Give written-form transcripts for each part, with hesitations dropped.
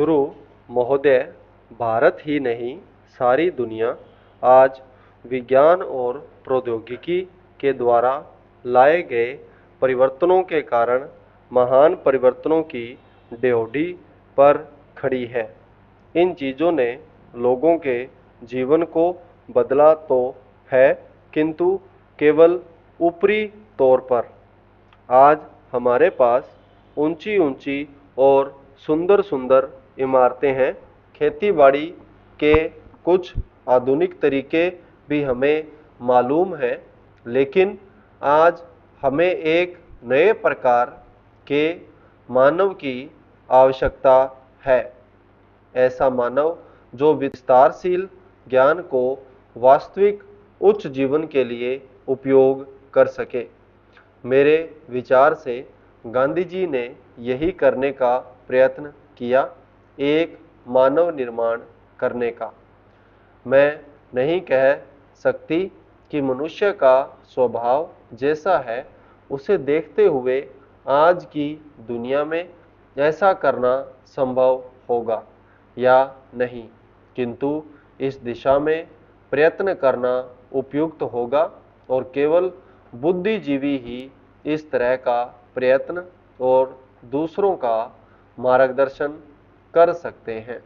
शुरू महोदय, भारत ही नहीं सारी दुनिया आज विज्ञान और प्रौद्योगिकी के द्वारा लाए गए परिवर्तनों के कारण महान परिवर्तनों की ड्योढ़ी पर खड़ी है। इन चीज़ों ने लोगों के जीवन को बदला तो है, किंतु केवल ऊपरी तौर पर। आज हमारे पास ऊंची ऊंची और सुंदर सुंदर इमारतें हैं। खेती-बाड़ी के कुछ आधुनिक तरीके भी हमें मालूम हैं, लेकिन आज हमें एक नए प्रकार के मानव की आवश्यकता है। ऐसा मानव जो विस्तारशील ज्ञान को वास्तविक उच्च जीवन के लिए उपयोग कर सके। मेरे विचार से गांधी जी ने यही करने का प्रयत्न किया, एक मानव निर्माण करने का। मैं नहीं कह सकती कि मनुष्य का स्वभाव जैसा है उसे देखते हुए आज की दुनिया में ऐसा करना संभव होगा या नहीं, किंतु इस दिशा में प्रयत्न करना उपयुक्त होगा और केवल बुद्धिजीवी ही इस तरह का प्रयत्न और दूसरों का मार्गदर्शन कर सकते हैं।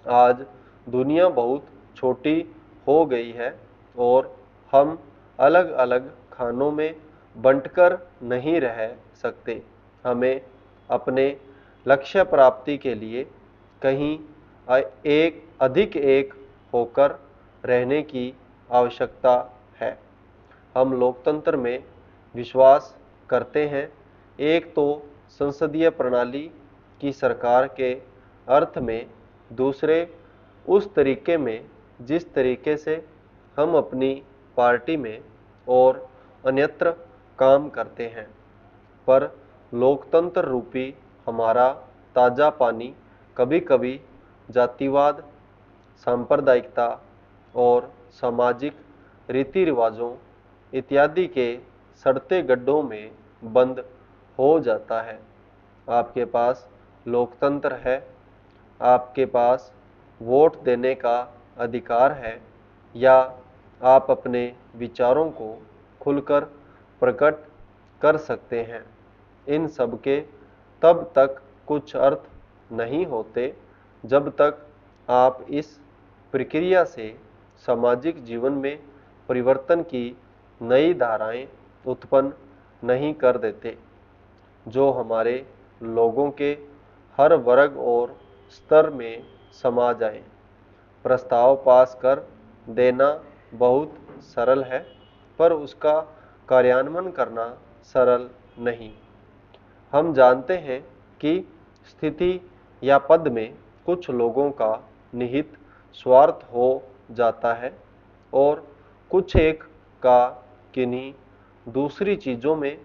आज दुनिया बहुत छोटी हो गई है और हम अलग अलग खानों में बंटकर नहीं रह सकते। हमें अपने लक्ष्य प्राप्ति के लिए कहीं अधिक होकर रहने की आवश्यकता है। हम लोकतंत्र में विश्वास करते हैं। एक तो संसदीय प्रणाली की सरकार के अर्थ में, दूसरे उस तरीके में जिस तरीके से हम अपनी पार्टी में और अन्यत्र काम करते हैं। पर लोकतंत्र रूपी हमारा ताज़ा पानी कभी कभी जातिवाद, सांप्रदायिकता और सामाजिक रीति रिवाजों इत्यादि के सड़ते गड्ढों में बंद हो जाता है। आपके पास लोकतंत्र है, आपके पास वोट देने का अधिकार है, या आप अपने विचारों को खुलकर प्रकट कर सकते हैं। इन सब के तब तक कुछ अर्थ नहीं होते जब तक आप इस प्रक्रिया से सामाजिक जीवन में परिवर्तन की नई धाराएं उत्पन्न नहीं कर देते, जो हमारे लोगों के हर वर्ग और स्तर में समा जाए। प्रस्ताव पास कर देना बहुत सरल है, पर उसका कार्यान्वयन करना सरल नहीं। हम जानते हैं कि स्थिति या पद में कुछ लोगों का निहित स्वार्थ हो जाता है और कुछ एक का किन्हीं दूसरी चीज़ों में,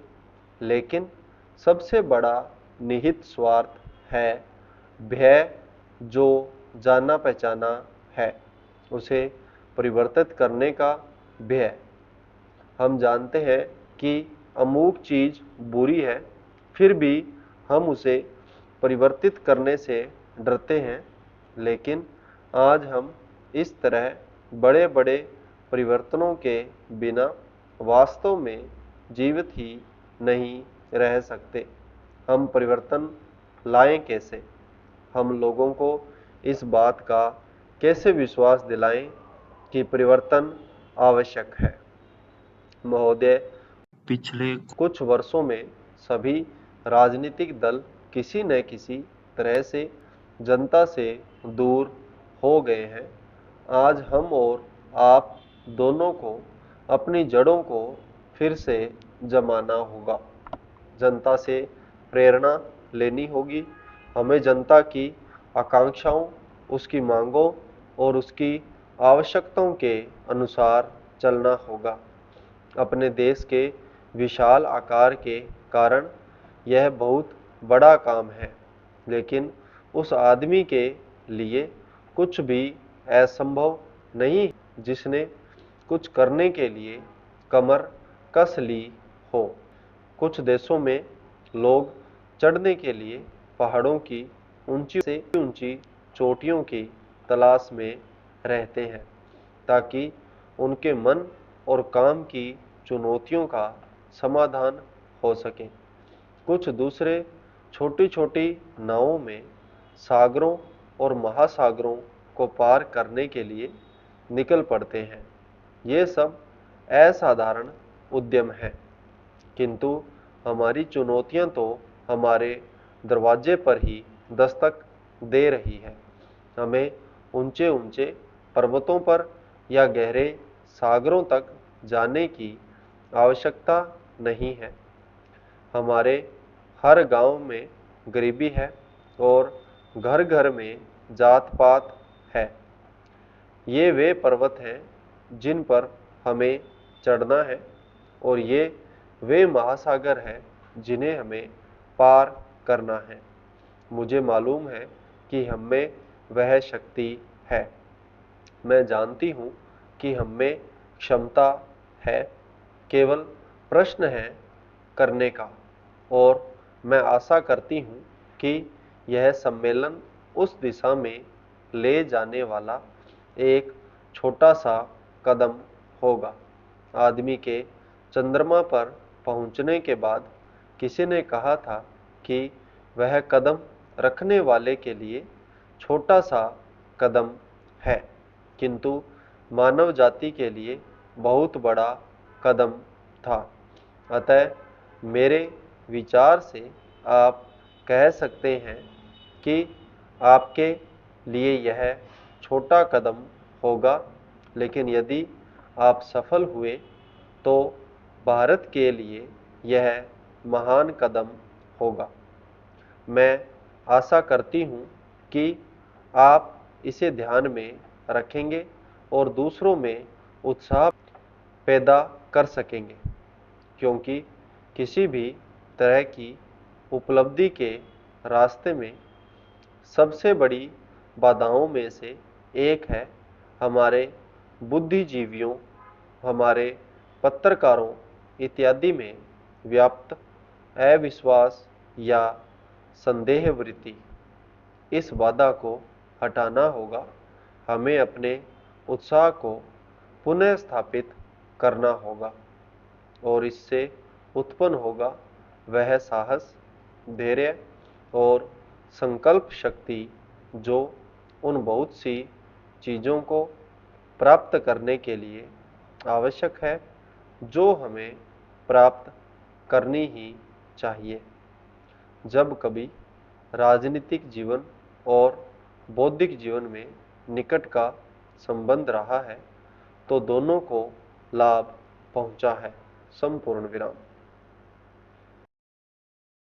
लेकिन सबसे बड़ा निहित स्वार्थ है भय, जो जाना पहचाना है, उसे परिवर्तित करने का भय। हम जानते हैं कि अमुक चीज़ बुरी है, फिर भी हम उसे परिवर्तित करने से डरते हैं। लेकिन आज हम इस तरह बड़े बड़े परिवर्तनों के बिना वास्तव में जीवित ही नहीं रह सकते। हम परिवर्तन लाएं कैसे? हम लोगों को इस बात का कैसे विश्वास दिलाएं कि परिवर्तन आवश्यक है? महोदय, पिछले कुछ वर्षों में सभी राजनीतिक दल किसी न किसी तरह से जनता से दूर हो गए हैं। आज हम और आप दोनों को अपनी जड़ों को फिर से जमाना होगा। जनता से प्रेरणा लेनी होगी। हमें जनता की आकांक्षाओं, उसकी मांगों और उसकी आवश्यकताओं के अनुसार चलना होगा। अपने देश के विशाल आकार के कारण यह बहुत बड़ा काम है, लेकिन उस आदमी के लिए कुछ भी असंभव नहीं जिसने कुछ करने के लिए कमर कस ली हो। कुछ देशों में लोग चढ़ने के लिए पहाड़ों की ऊंची से ऊंची चोटियों की तलाश में रहते हैं ताकि उनके मन और काम की चुनौतियों का समाधान हो सके। कुछ दूसरे छोटी छोटी नावों में सागरों और महासागरों को पार करने के लिए निकल पड़ते हैं। ये सब असाधारण उद्यम है, किंतु हमारी चुनौतियां तो हमारे दरवाजे पर ही दस्तक दे रही है। हमें ऊंचे ऊंचे पर्वतों पर या गहरे सागरों तक जाने की आवश्यकता नहीं है। हमारे हर गांव में गरीबी है और घर घर में जात पात है। ये वे पर्वत हैं जिन पर हमें चढ़ना है और ये वे महासागर हैं जिन्हें हमें पार करना है। मुझे मालूम है कि हम में वह शक्ति है। मैं जानती हूँ कि हम में क्षमता है, केवल प्रश्न है करने का। और मैं आशा करती हूँ कि यह सम्मेलन उस दिशा में ले जाने वाला एक छोटा सा कदम होगा। आदमी के चंद्रमा पर पहुंचने के बाद किसी ने कहा था कि वह कदम रखने वाले के लिए छोटा सा कदम है, किंतु मानव जाति के लिए बहुत बड़ा कदम था। अतः मेरे विचार से आप कह सकते हैं कि आपके लिए यह छोटा कदम होगा, लेकिन यदि आप सफल हुए तो भारत के लिए यह महान कदम होगा। मैं आशा करती हूँ कि आप इसे ध्यान में रखेंगे और दूसरों में उत्साह पैदा कर सकेंगे, क्योंकि किसी भी तरह की उपलब्धि के रास्ते में सबसे बड़ी बाधाओं में से एक है हमारे बुद्धिजीवियों, हमारे पत्रकारों इत्यादि में व्याप्त अविश्वास या संदेह वृत्ति। इस बाधा को हटाना होगा। हमें अपने उत्साह को पुनः स्थापित करना होगा और इससे उत्पन्न होगा वह साहस, धैर्य और संकल्प शक्ति जो उन बहुत सी चीज़ों को प्राप्त करने के लिए आवश्यक है, जो हमें प्राप्त करनी ही चाहिए। जब कभी राजनीतिक जीवन और बौद्धिक जीवन में निकट का संबंध रहा है तो दोनों को लाभ पहुंचा है। संपूर्ण विराम।